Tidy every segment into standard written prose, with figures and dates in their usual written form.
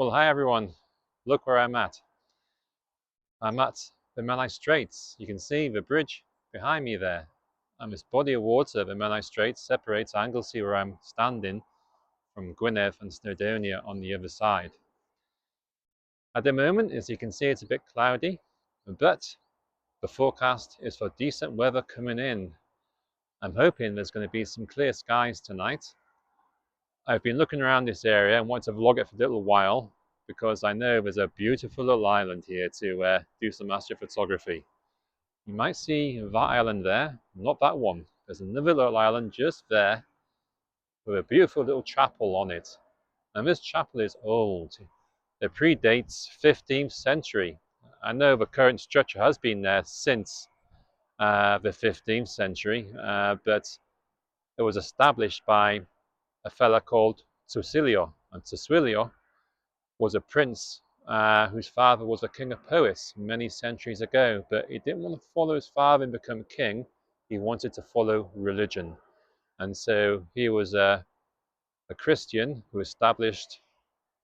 Well, hi everyone. Look where I'm at. I'm at the Menai Straits. You can see the bridge behind me there. And this body of water, the Menai Straits, separates Anglesey, where I'm standing, from Gwynedd and Snowdonia on the other side. At the moment, as you can see, it's a bit cloudy, but the forecast is for decent weather coming in. I'm hoping there's going to be some clear skies tonight. I've been looking around this area and want to vlog it for a little while because I know there's a beautiful little island here to do some astrophotography. You might see that island there, not that one. There's another little island just there with a beautiful little chapel on it. And this chapel is old. It predates 15th century. I know the current structure has been there since the 15th century, but it was established by a fella called Twysilio. And Twysilio was a prince whose father was a king of poets many centuries ago, but he didn't want to follow his father and become king. He wanted to follow religion. And so he was a Christian who established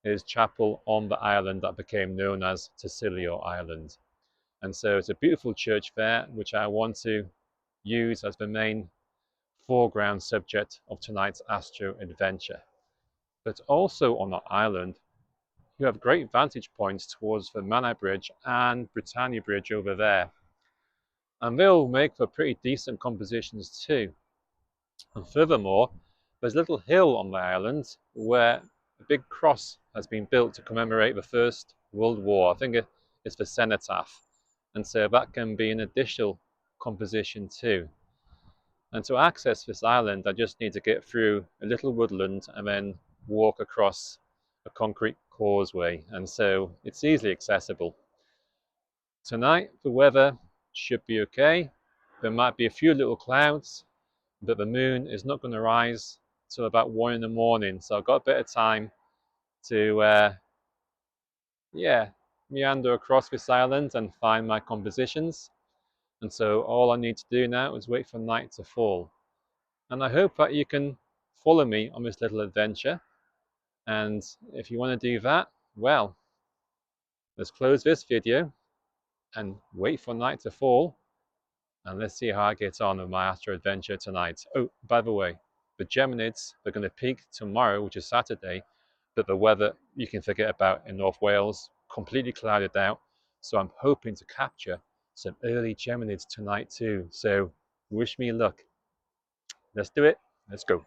his chapel on the island that became known as Twysilio Island. And so it's a beautiful church there, which I want to use as the main foreground subject of tonight's astro adventure. But also on that island, you have great vantage points towards the Menai Bridge and Britannia Bridge over there. And they'll make for pretty decent compositions too. And furthermore, there's a little hill on the island where a big cross has been built to commemorate the First World War. I think it's the cenotaph. And so that can be an additional composition too. And to access this island, I just need to get through a little woodland and then walk across a concrete causeway, and so it's easily accessible. Tonight the weather should be okay. There might be a few little clouds, but the moon is not going to rise till about 1 in the morning, so I've got a bit of time to meander across this island and find my compositions. And so all I need to do now is wait for night to fall. And I hope that you can follow me on this little adventure. And if you want to do that, well, let's close this video and wait for night to fall. And let's see how I get on with my astro adventure tonight. Oh, by the way, the Geminids, they're going to peak tomorrow, which is Saturday. But the weather, you can forget about in North Wales, completely clouded out. So I'm hoping to capture some early Geminids tonight too. So wish me luck. Let's do it. Let's go.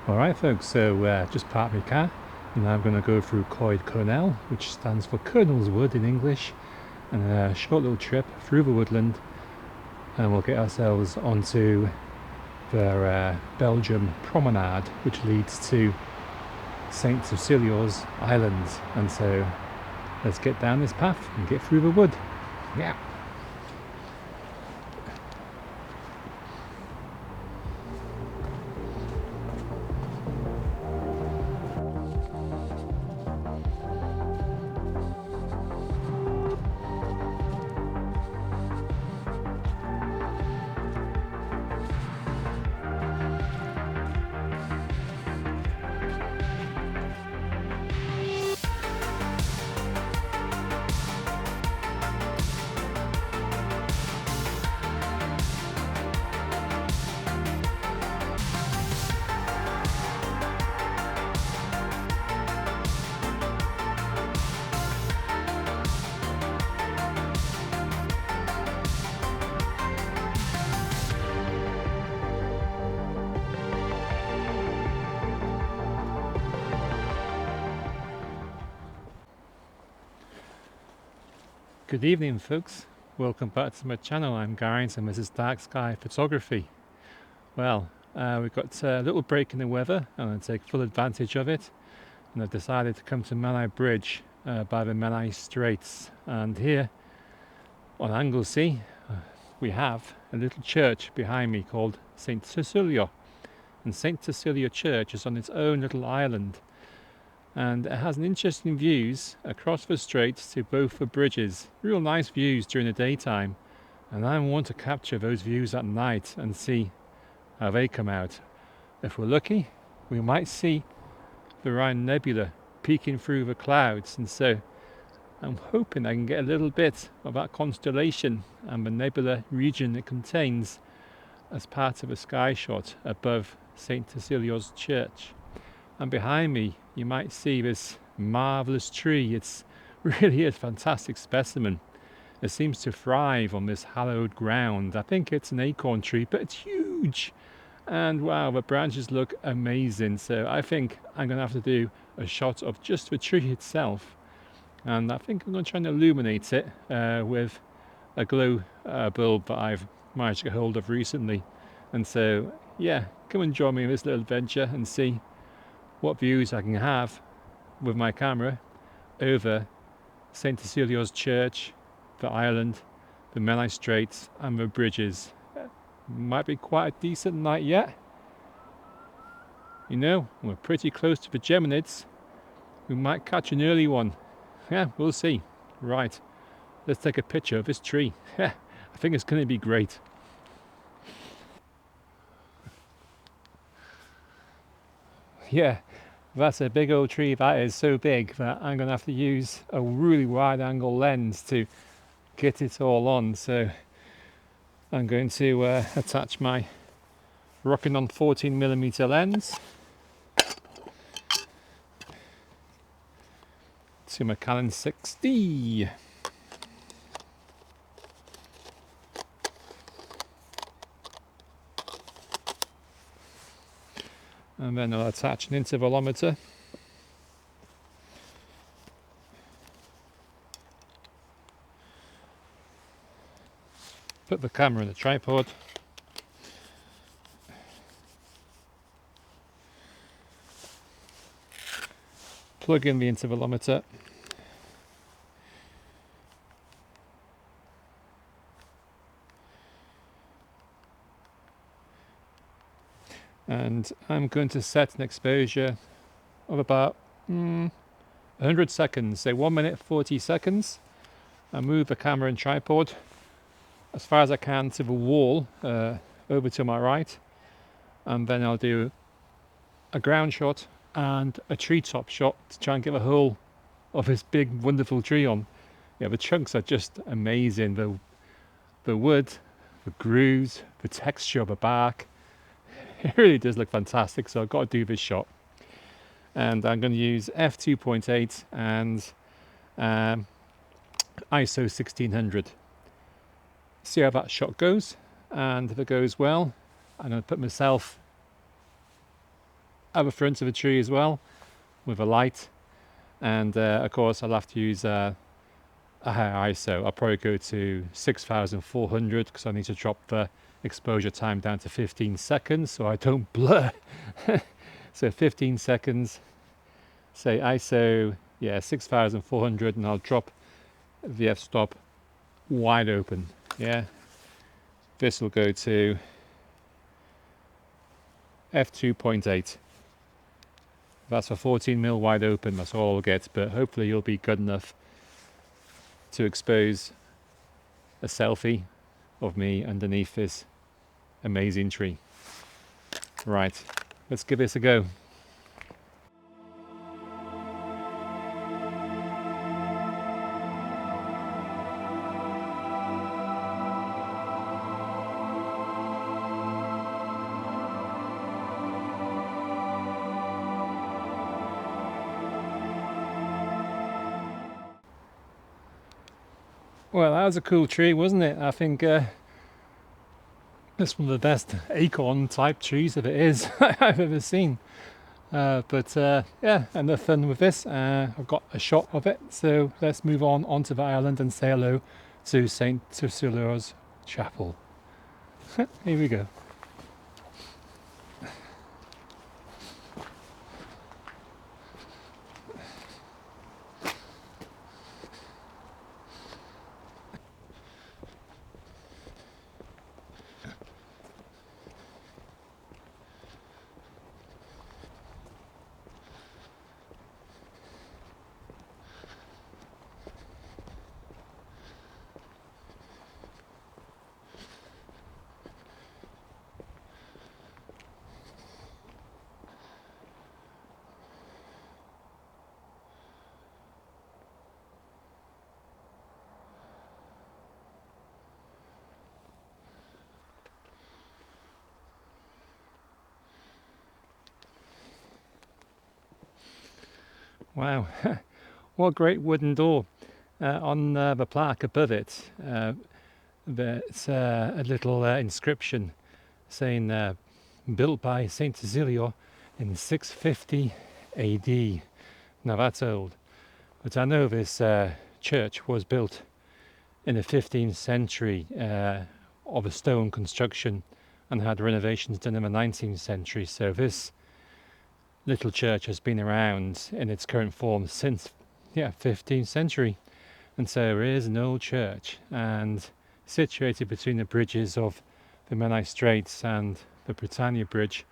Alright folks, so just parked my car and now I'm going to go through Coed Colonel, which stands for Colonel's Wood in English, and a short little trip through the woodland, and we'll get ourselves onto the Belgium promenade, which leads to St Twysilio's island. And so let's get down this path and get through the wood. Yeah. Good evening, folks. Welcome back to my channel. I'm Gareth and this is Dark Sky Photography. Well, we've got a little break in the weather and I'll take full advantage of it. And I've decided to come to Menai Bridge by the Menai Straits. And here on Anglesey, we have a little church behind me called St Twysilio. And St Twysilio Church is on its own little island. And it has an interesting views across the straits to both the bridges. Real nice views during the daytime, and I want to capture those views at night and see how they come out. If we're lucky, we might see the Orion nebula peeking through the clouds, and so I'm hoping I can get a little bit of that constellation and the nebula region it contains as part of a sky shot above St Twysilio's church. And behind me you might see this marvellous tree. It's really a fantastic specimen. It seems to thrive on this hallowed ground. I think it's an acorn tree, but it's huge. And wow, the branches look amazing. So I think I'm going to have to do a shot of just the tree itself. And I think I'm going to try and illuminate it with a glow bulb that I've managed to get hold of recently. And so, yeah, come and join me in this little adventure and see what views I can have with my camera over St Twysilio's church, the island, the Menai Straits and the bridges. Might be quite a decent night yet. You know, we're pretty close to the Geminids. We might catch an early one. Yeah, we'll see. Right, let's take a picture of this tree. I think it's going to be great. Yeah, that's a big old tree. That is so big that I'm going to have to use a really wide angle lens to get it all on. So I'm going to attach my Rokinon 14mm lens to my Canon 6D. And then I'll attach an intervalometer. Put the camera in the tripod. Plug in the intervalometer. And I'm going to set an exposure of about 100 seconds, say 1 minute 40 seconds. I move the camera and tripod as far as I can to the wall over to my right, and then I'll do a ground shot and a treetop shot to try and get the whole of this big wonderful tree on. Yeah, the chunks are just amazing. The wood, the grooves, the texture of the bark. It really does look fantastic, so I've got to do this shot. And I'm going to use f2.8 and ISO 1600. See how that shot goes, and if it goes well, I'm going to put myself at the front of the tree as well with a light. And of course I'll have to use a higher ISO. I'll probably go to 6400 because I need to drop the exposure time down to 15 seconds so I don't blur. So 15 seconds, say ISO, yeah, 6400, and I'll drop the f-stop wide open. Yeah, this will go to f2.8. That's a 14mm wide open, that's all I'll get, but hopefully you'll be good enough to expose a selfie of me underneath this amazing tree. Right, let's give this a go. Well, that was a cool tree, wasn't it? I think that's one of the best acorn type trees, if it is, I've ever seen. Yeah, enough fun with this. I've got a shot of it, so let's move on onto the island and say hello to St Twysilio's chapel. Here we go. Wow, what a great wooden door. On the plaque above it, there's a little inscription saying built by St Twysilio in 650 AD. Now that's old, but I know this church was built in the 15th century of a stone construction and had renovations done in the 19th century. So this little church has been around in its current form since 15th century. And so there is an old church, and situated between the bridges of the Menai Straits and the Britannia Bridge,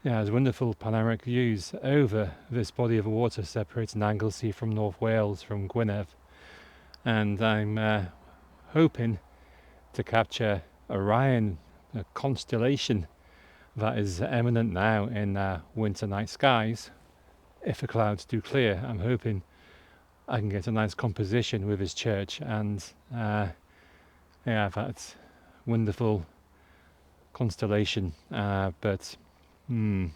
has wonderful panoramic views over this body of water separating Anglesey from North Wales, from Gwynedd. And I'm hoping to capture Orion, a constellation that is eminent now in winter night skies. If the clouds do clear, I'm hoping I can get a nice composition with this church, and that wonderful constellation. But the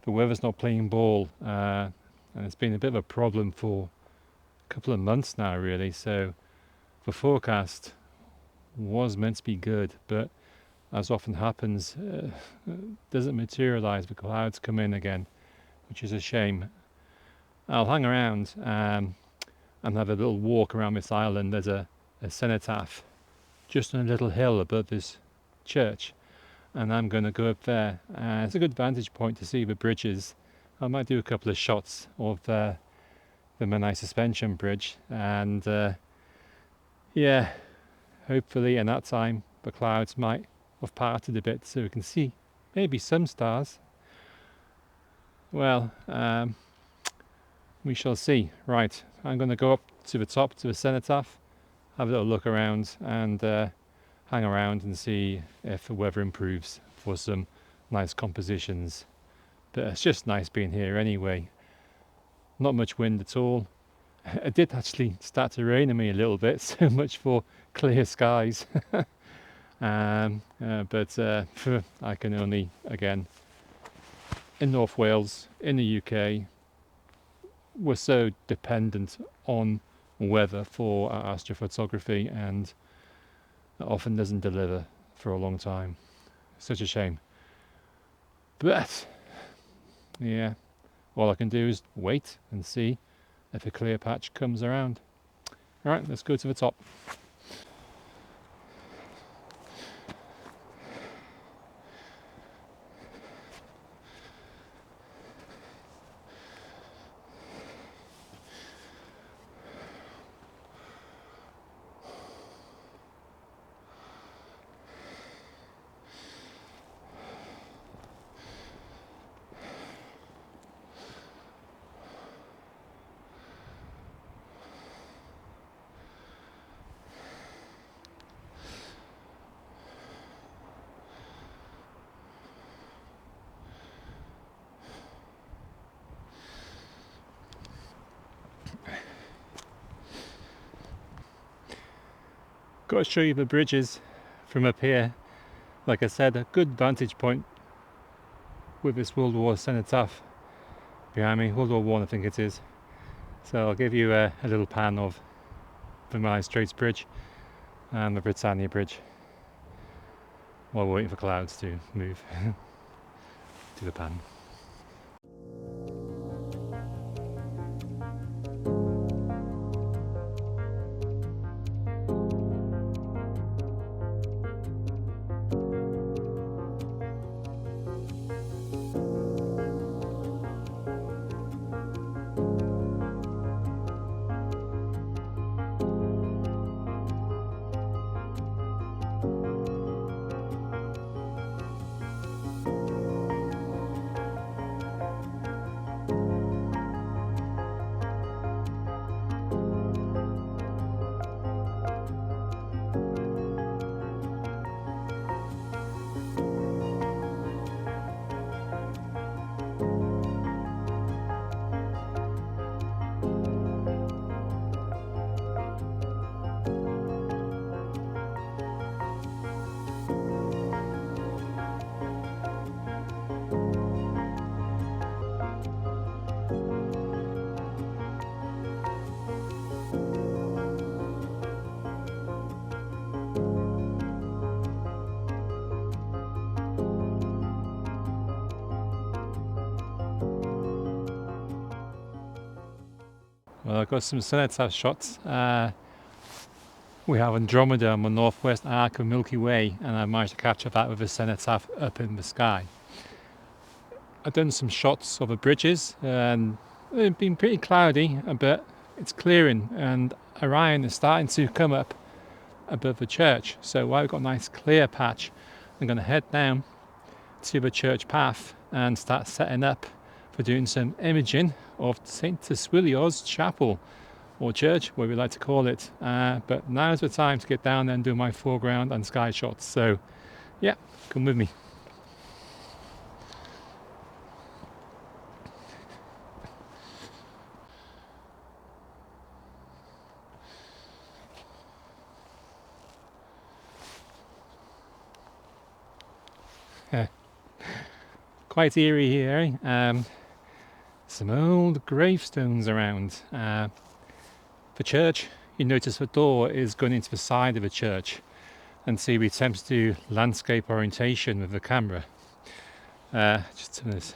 weather's not playing ball, and it's been a bit of a problem for a couple of months now, really. So the forecast was meant to be good, but as often happens, doesn't materialize. The clouds come in again, which is a shame. I'll hang around and have a little walk around this island. There's a cenotaph just on a little hill above this church, and I'm going to go up there. It's a good vantage point to see the bridges. I might do a couple of shots of the Menai suspension bridge, and hopefully in that time the clouds might have parted a bit so we can see maybe some stars. Well, we shall see. Right, I'm going to go up to the top to the cenotaph, have a little look around, and hang around and see if the weather improves for some nice compositions. But it's just nice being here anyway. Not much wind at all. It did actually start to rain on me a little bit, so much for clear skies. But I can only, again, in North Wales, in the UK, we're so dependent on weather for our astrophotography, and it often doesn't deliver for a long time. Such a shame. But yeah, all I can do is wait and see if a clear patch comes around. Alright, let's go to the top. Got to show you the bridges from up here. Like I said, a good vantage point with this World War cenotaph behind me. World War One, I think it is. So I'll give you a little pan of the Menai Straits Bridge and the Britannia Bridge while we're waiting for clouds to move. To the pan. I've got some cenotaph shots. We have Andromeda on the northwest arc of Milky Way, and I managed to capture that with a cenotaph up in the sky. I've done some shots of the bridges, and it's been pretty cloudy, but it's clearing, and Orion is starting to come up above the church. So while we've got a nice clear patch, I'm going to head down to the church path and start setting up for doing some imaging of St Twysilio's chapel, or church, what we like to call it. But now's the time to get down there and do my foreground and sky shots. So yeah, come with me. Quite eerie here, eh? Some old gravestones around. The church, you notice the door is going into the side of the church, and see we attempt to do landscape orientation with the camera. Just turn this.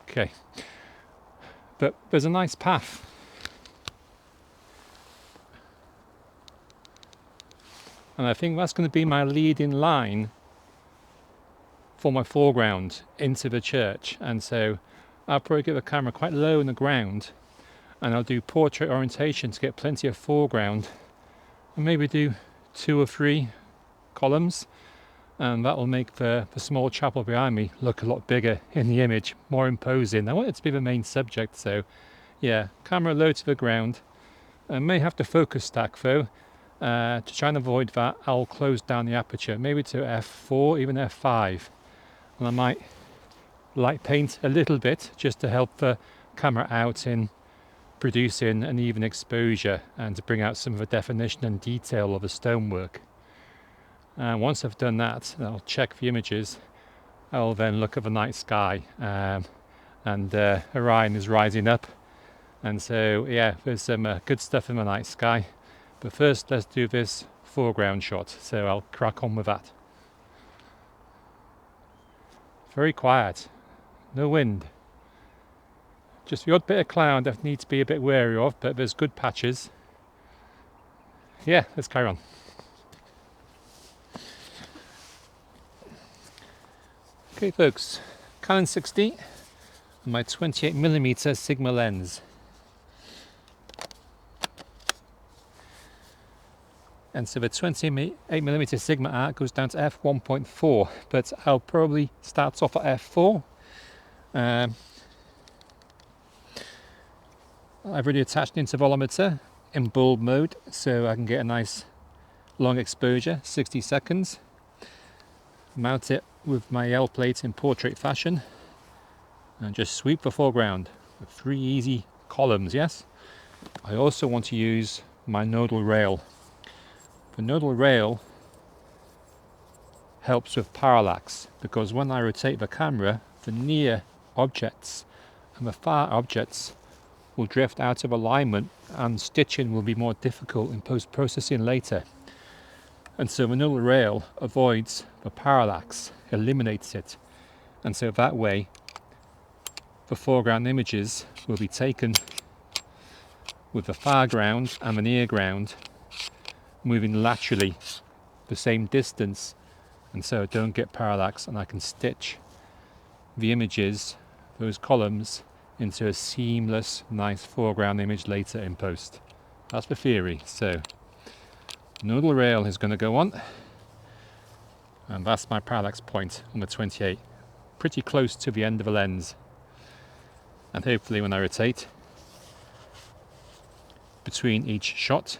Okay, but there's a nice path. And I think that's going to be my leading line for my foreground into the church. And so I'll probably get the camera quite low on the ground, and I'll do portrait orientation to get plenty of foreground, and maybe do 2 or 3 columns, and that will make the small chapel behind me look a lot bigger in the image, more imposing. I want it to be the main subject, so yeah, camera low to the ground. I may have to focus stack though, to try and avoid that. I'll close down the aperture, maybe to f4, even f5, and I might light paint a little bit just to help the camera out in producing an even exposure and to bring out some of the definition and detail of the stonework. And once I've done that, I'll check the images. I'll then look at the night sky, and Orion is rising up, and so yeah, there's some good stuff in the night sky. But first, let's do this foreground shot, so I'll crack on with that. Very quiet, no wind. Just the odd bit of cloud I need to be a bit wary of, but there's good patches. Yeah, let's carry on. Okay folks, Canon 60 and my 28mm Sigma lens. And so the 28mm Sigma arc goes down to f1.4, but I'll probably start off at f4. I've already attached an intervalometer in bulb mode, so I can get a nice long exposure, 60 seconds. Mount it with my L plate in portrait fashion, and just sweep the foreground with 3 easy columns, yes? I also want to use my nodal rail. The nodal rail helps with parallax, because when I rotate the camera, the near objects and the far objects will drift out of alignment, and stitching will be more difficult in post-processing later. And so the nodal rail avoids the parallax, eliminates it, and so that way the foreground images will be taken with the far ground and the near ground moving laterally the same distance, and so I don't get parallax, and I can stitch the images, those columns, into a seamless, nice foreground image later in post. That's the theory. So nodal rail is going to go on, and that's my parallax point on the 28, pretty close to the end of the lens. And hopefully when I rotate between each shot,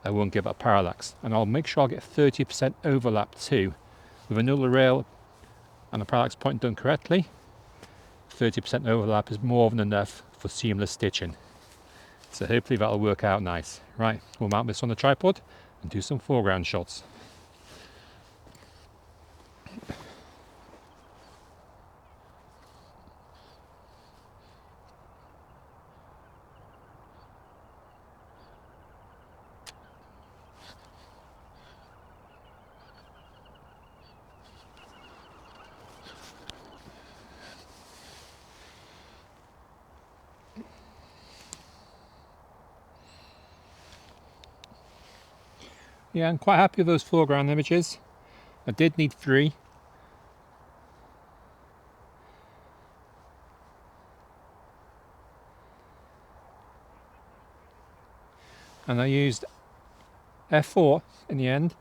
I won't get that parallax, and I'll make sure I get 30% overlap too. With a nodal rail and the parallax point done correctly, 30% overlap is more than enough for seamless stitching. So hopefully that'll work out nice. Right, we'll mount this on the tripod and do some foreground shots. Yeah, I'm quite happy with those foreground images. I did need 3. And I used f4 in the end,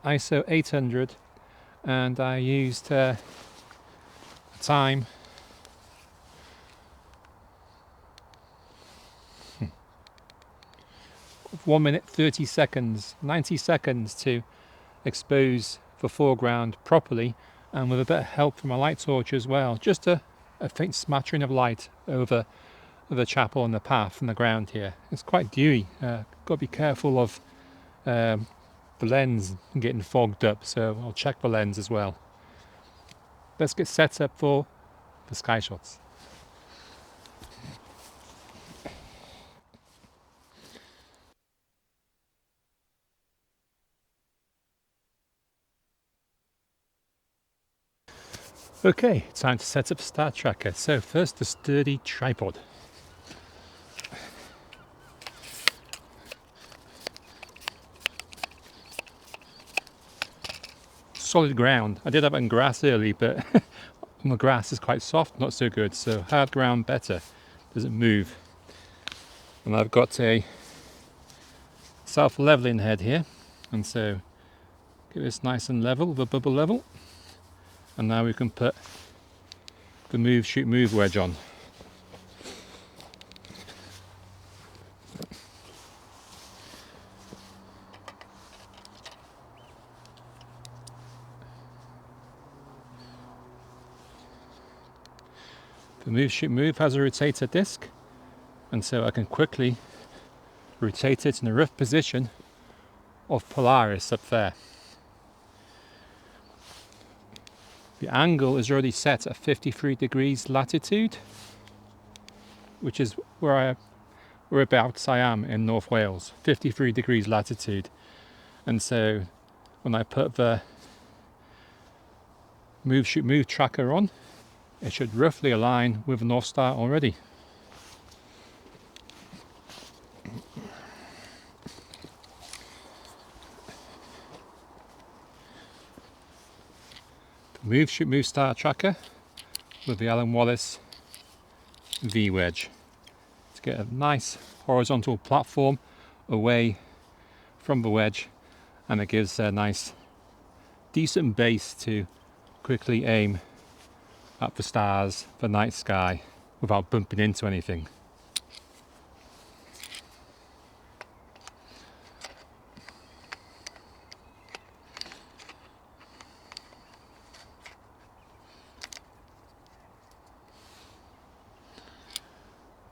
ISO 800, and I used a time 1 minute 30 seconds, 90 seconds to expose the foreground properly, and with a bit of help from a light torch as well, just a faint smattering of light over the chapel and the path and the ground here. It's quite dewy. Got to be careful of the lens getting fogged up, so I'll check the lens as well. Let's get set up for the sky shots. Okay, time to set up Star Tracker. So first, the sturdy tripod. Solid ground. I did have it on grass early, but the grass is quite soft, not so good. So hard ground better. Doesn't move. And I've got a self-leveling head here, and so get this nice and level with a bubble level. And now we can put the move, shoot, move wedge on. The move, shoot, move has a rotator disc, and so I can quickly rotate it in a rough position of Polaris up there. The angle is already set at 53 degrees latitude, which is whereabouts I am in North Wales, 53 degrees latitude. And so when I put the move, shoot, move tracker on, it should roughly align with the North Star already. Move, shoot, move star tracker with the Allen Wallace V wedge to get a nice horizontal platform away from the wedge, and it gives a nice decent base to quickly aim at the stars, the night sky, without bumping into anything.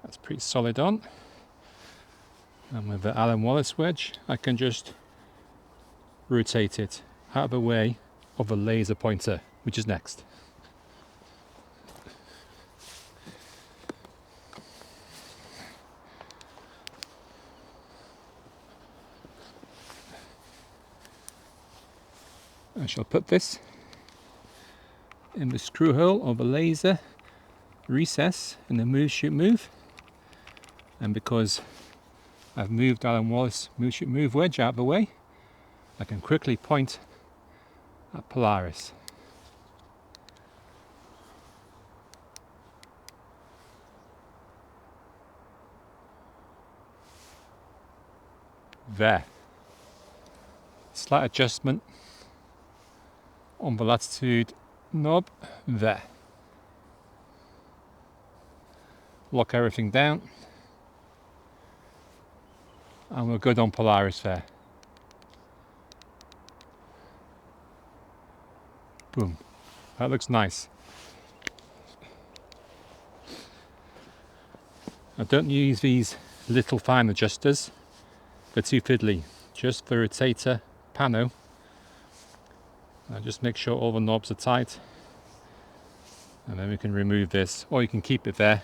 That's pretty solid on. And with the Allen Wallace wedge, I can just rotate it out of the way of the laser pointer, which is next. I shall put this in the screw hole of a laser recess in the move, shoot, move. And because I've moved Allen Wallace move, shoot, move wedge out of the way, I can quickly point at Polaris. There. Slight adjustment on the latitude knob there. Lock everything down, and we're good on Polaris there. Boom. That looks nice. I don't use these little fine adjusters, they're too fiddly. Just the rotator pano. Just make sure all the knobs are tight, and then we can remove this, or you can keep it there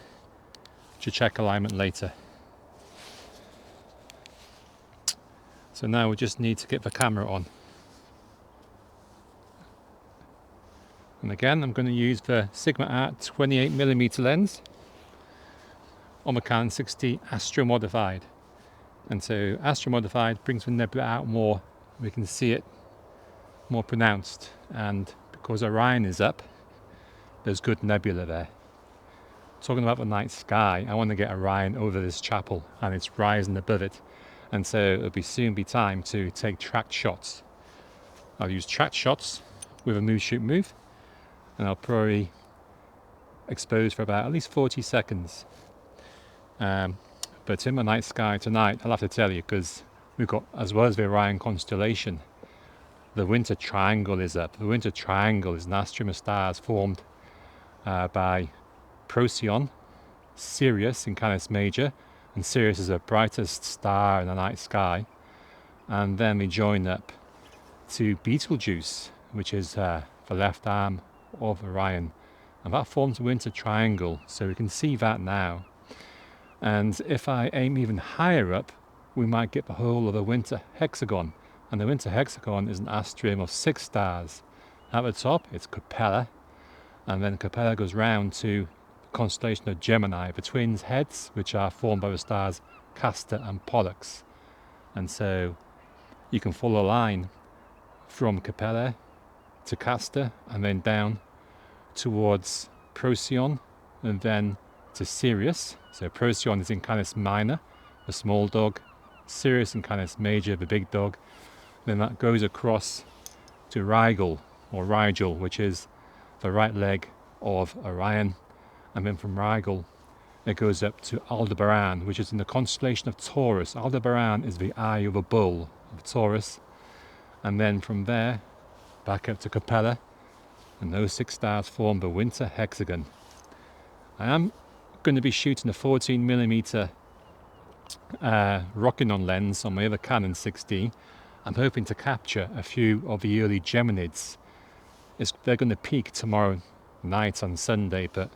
to check alignment later. So now we just need to get the camera on. And again, I'm going to use the Sigma Art 28mm lens on the Canon 60 Astro Modified. And so Astro Modified brings the nebula out more we can see it more pronounced, and because Orion is up, there's good nebula there. Talking about the night sky, I want to get Orion over this chapel and it's rising above it, and so it'll soon be time to take tracked shots. I'll use tracked shots with a move shoot move, and I'll probably expose for about at least 40 seconds. But in the night sky tonight, I'll have to tell you, because we've got, as well as the Orion constellation, the winter triangle is up. The winter triangle is an astrum of stars formed by Procyon, Sirius in Canis Major, and Sirius is the brightest star in the night sky, and then we join up to Betelgeuse, which is the left arm of Orion, and that forms a winter triangle, so we can see that now. And if I aim even higher up, we might get the whole of the winter hexagon, and the winter hexagon is an astrum of 6 stars. At the top it's Capella, and then Capella goes round to the constellation of Gemini, the twins' heads, which are formed by the stars Castor and Pollux. And so you can follow a line from Capella to Castor and then down towards Procyon and then to Sirius. So Procyon is in Canis Minor, the small dog, Sirius in Canis Major, the big dog. Then that goes across to Rigel, or Rigel, which is the right leg of Orion, and then from Rigel it goes up to Aldebaran, which is in the constellation of Taurus. Aldebaran is the eye of a bull of Taurus, and then from there back up to Capella, and those 6 stars form the winter hexagon. I am going to be shooting a 14mm Rokinon lens on my other Canon 6D. I'm hoping to capture a few of the early Geminids. They're going to peak tomorrow night on Sunday, but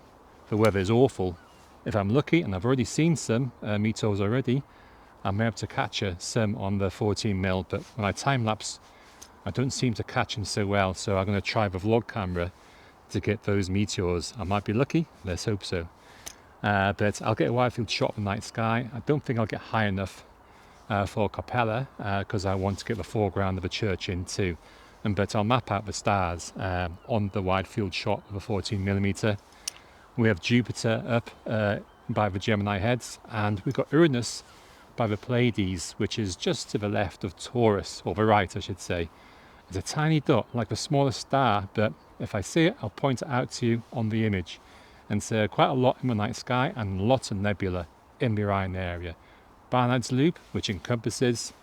the weather is awful. If I'm lucky, and I've already seen some meteors already, I may have to capture some on the 14mm, but when I time-lapse, I don't seem to catch them so well, so I'm going to try the vlog camera to get those meteors. I might be lucky, let's hope so. But I'll get a wide field shot of the night sky. I don't think I'll get high enough for Capella, because I want to get the foreground of the church in too. But I'll map out the stars on the wide field shot of a 14mm. We have Jupiter up by the Gemini heads, and we've got Uranus by the Pleiades, which is just to the left of Taurus, or the right I should say. It's a tiny dot, like the smallest star, but if I see it, I'll point it out to you on the image. And so quite a lot in the night sky, and lots of nebula in the Orion area. Barnard's Loop, which encompasses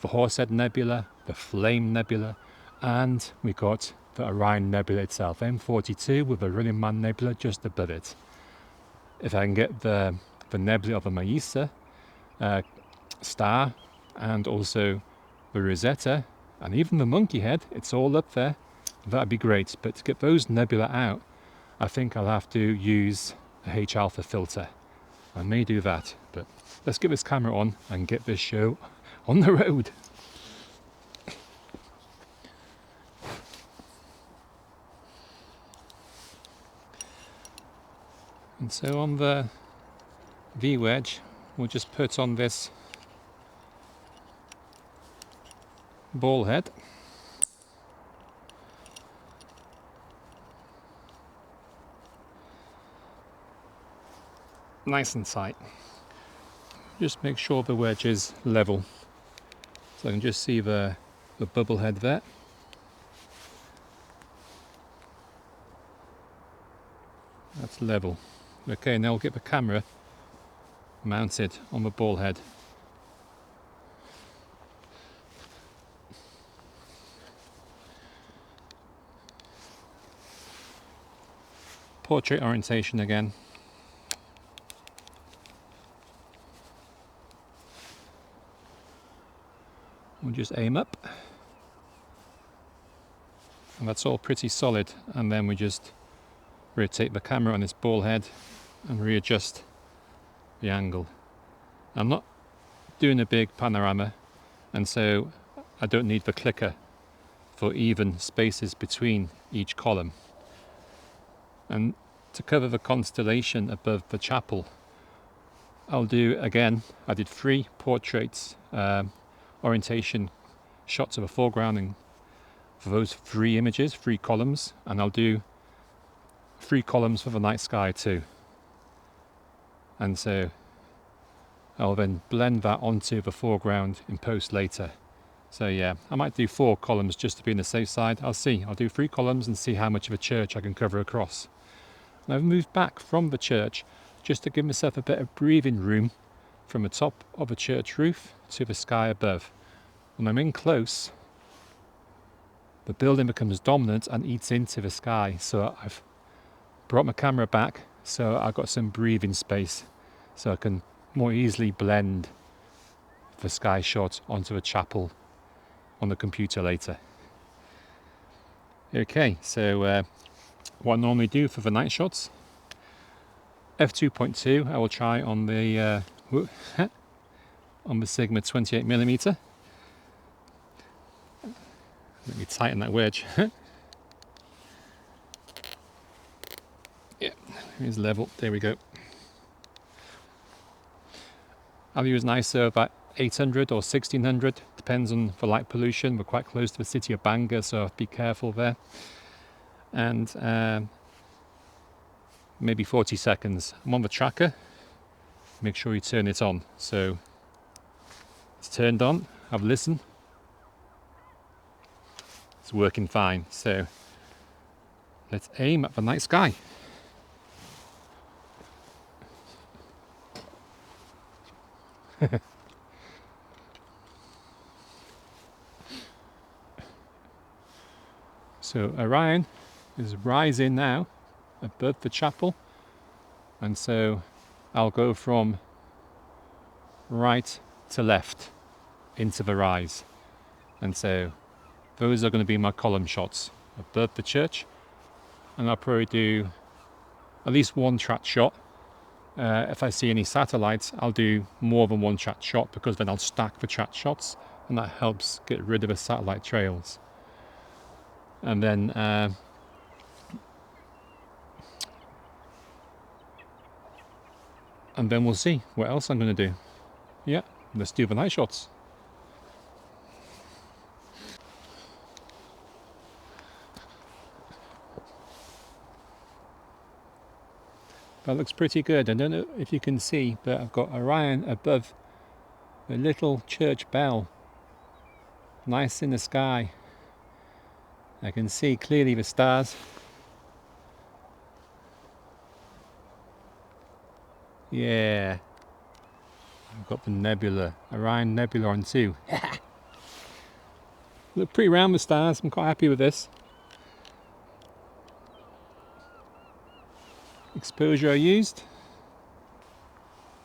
the Horsehead Nebula, the Flame Nebula, and we got the Orion Nebula itself, M42, with the Running Man Nebula just above it. If I can get the nebula of the Maisa star, and also the Rosetta, and even the Monkey Head, it's all up there, that'd be great. But to get those nebula out, I think I'll have to use a H-alpha filter. I may do that, but let's get this camera on and get this show on the road. And so on the V-wedge, we'll just put on this ball head. Nice and tight. Just make sure the wedge is level. So I can just see the bubble head there. That's level. Okay, now we'll get the camera mounted on the ball head. Portrait orientation again. We'll just aim up, and that's all pretty solid, and then we just rotate the camera on this ball head and readjust the angle. I'm not doing a big panorama, and so I don't need the clicker for even spaces between each column. And to cover the constellation above the chapel, I'll do, again, I did 3 portraits orientation shots of a foreground and for those 3 images, 3 columns, and I'll do 3 columns for the night sky too. And so I'll then blend that onto the foreground in post later. So yeah, I might do 4 columns just to be on the safe side. I'll see. I'll do 3 columns and see how much of a church I can cover across. And I've moved back from the church just to give myself a bit of breathing room from the top of the church roof to the sky above. When I'm in close, the building becomes dominant and eats into the sky. So I've brought my camera back so I've got some breathing space so I can more easily blend the sky shot onto the chapel on the computer later. Okay, so what I normally do for the night shots, f2.2 I will try on the on the Sigma 28mm. Let me tighten that wedge. Yeah, here's level, there we go. I'll use an ISO about 800 or 1600, depends on the light pollution. We're quite close to the city of Bangor, so be careful there. And maybe 40 seconds. I'm on the tracker, make sure you turn it on. So it's turned on, have a listen. It's working fine, so let's aim at the night sky. So Orion is rising now above the chapel, and so I'll go from right to left into the rise, and so those are going to be my column shots above the church, and I'll probably do at least 1 track shot. If I see any satellites, I'll do more than 1 track shot, because then I'll stack the track shots and that helps get rid of the satellite trails. And then we'll see what else I'm going to do. Yeah, let's do the night shots. That looks pretty good. I don't know if you can see, but I've got Orion above the little church bell, nice in the sky. I can see clearly the stars. Yeah, I've got the nebula, Orion Nebula on too. Look pretty round, the stars. I'm quite happy with this. Exposure I used,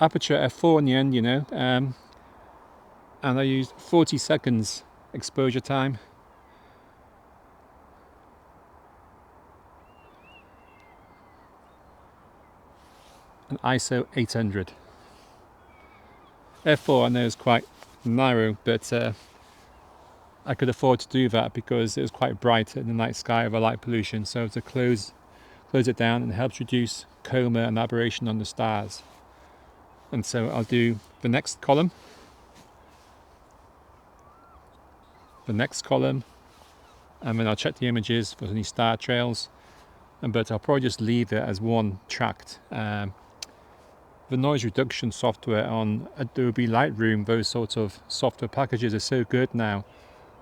aperture f4 in the end, you know, and I used 40 seconds exposure time. And ISO 800. f4 I know is quite narrow, but I could afford to do that because it was quite bright in the night sky with a light pollution, so to close it down and helps reduce coma and aberration on the stars. And so I'll do the next column, and then I'll check the images for any star trails, but I'll probably just leave it as 1 tracked. The noise reduction software on Adobe Lightroom, those sorts of software packages are so good now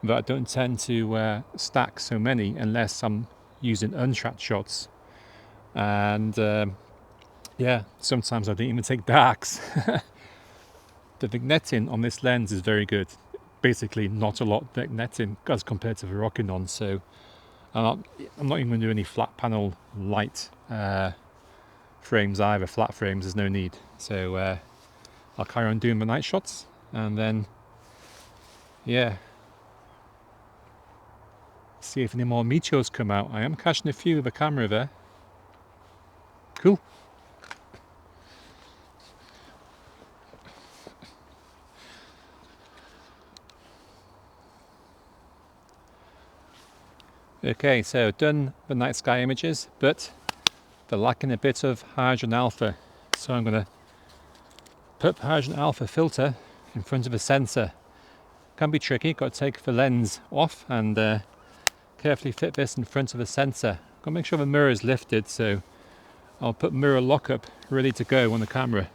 that I don't tend to stack so many unless I'm using untracked shots. And yeah, sometimes I don't even take darks. The vignetting on this lens is very good. Basically not a lot vignetting as compared to the Rokinon, so I'm not even going to do any flat panel light frames either, flat frames, there's no need. So I'll carry on doing the night shots, and then yeah, see if any more meteors come out. I am catching a few with the camera there. Cool. Okay, so done the night sky images, but they're lacking a bit of hydrogen alpha. So I'm going to put the hydrogen alpha filter in front of the sensor Can be tricky. Got to take the lens off and carefully fit this in front of the sensor. Got to make sure the mirror is lifted, so I'll put mirror lockup ready to go on the camera.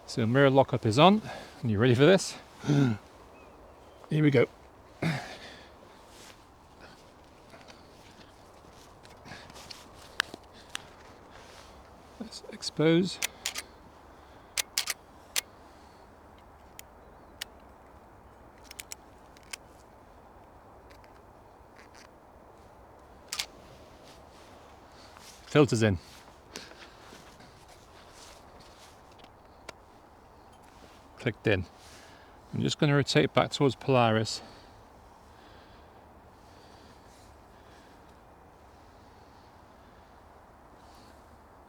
So mirror lockup is on. Are you ready for this? Here we go. Let's expose. Filters in. Clicked in. I'm just going to rotate back towards Polaris.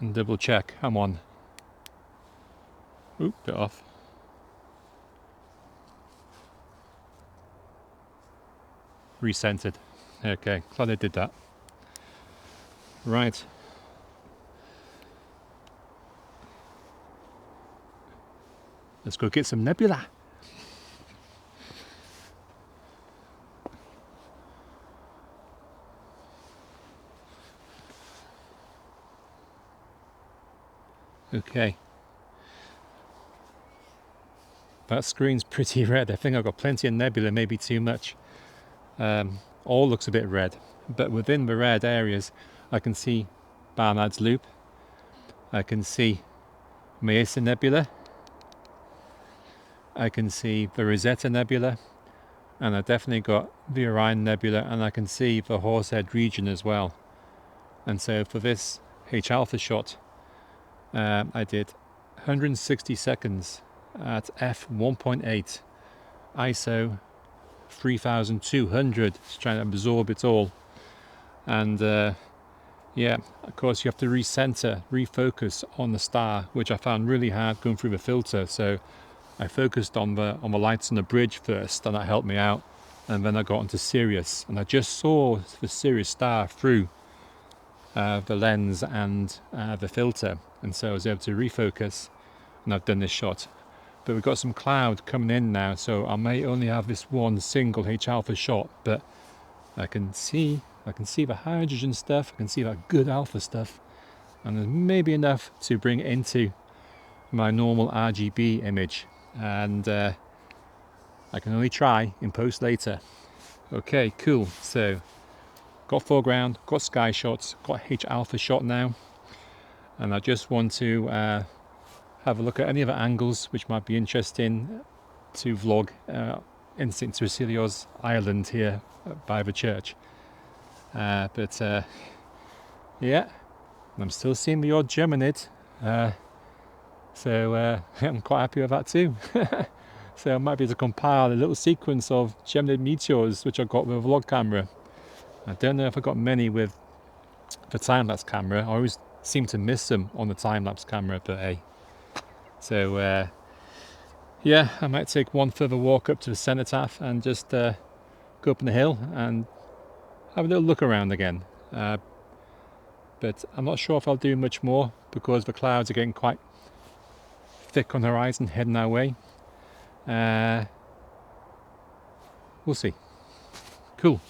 And double check I'm on. Oop, bit off. Recentered. Okay, glad I did that. Right. Let's go get some nebula. Okay. That screen's pretty red. I think I've got plenty of nebula, maybe too much. All looks a bit red, but within the red areas I can see Barnard's Loop, I can see Mesa Nebula, I can see the Rosetta Nebula, and I definitely got the Orion Nebula, and I can see the Horsehead region as well. And so for this H alpha shot, I did 160 seconds at f1.8 ISO 3200, just trying to absorb it all. And yeah, of course you have to recenter, refocus on the star, which I found really hard going through the filter. So I focused on the lights on the bridge first, and that helped me out. And then I got onto Sirius, and I just saw the Sirius star through the lens and the filter, and so I was able to refocus, and I've done this shot. But we've got some cloud coming in now, so I may only have this one single H alpha shot, but I can see the hydrogen stuff, I can see that good alpha stuff, and there's maybe enough to bring it into my normal RGB image, and I can only try in post later. Okay, cool. So got foreground, got sky shots, got H alpha shot now, and I just want to have a look at any other angles which might be interesting to vlog in St Twysilio's island here by the church. But yeah, I'm still seeing the odd Geminid, so I'm quite happy with that too. So I might be able to compile a little sequence of Geminid meteors which I got with a vlog camera. I don't know if I got many with the time-lapse camera. I always seem to miss them on the time-lapse camera, but hey. So yeah, I might take one further walk up to the cenotaph and just go up on the hill and have a little look around again. But I'm not sure if I'll do much more because the clouds are getting quite thick on the horizon heading our way. We'll see. Cool.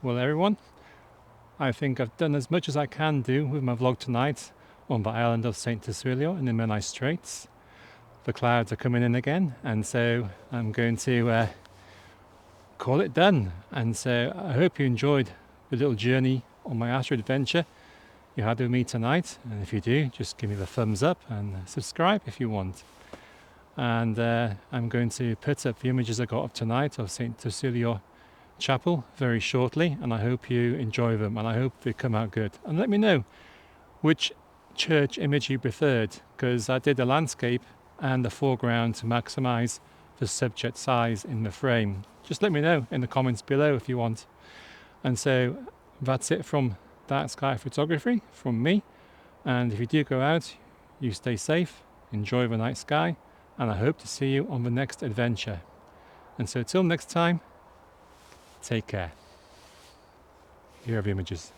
Well, everyone, I think I've done as much as I can do with my vlog tonight on the island of St Twysilio in the Menai Straits. The clouds are coming in again, and so I'm going to call it done. And so I hope you enjoyed the little journey on my astro adventure you had with me tonight. And if you do, just give me the thumbs up and subscribe if you want. And I'm going to put up the images I got of tonight of St Twysilio Chapel very shortly, and I hope you enjoy them, and I hope they come out good. And let me know which church image you preferred, because I did the landscape and the foreground to maximize the subject size in the frame. Just let me know in the comments below if you want. And so that's it from That Sky Photography from me. And if you do go out, you stay safe, enjoy the night sky, and I hope to see you on the next adventure. And so till next time, take care. Here are the images.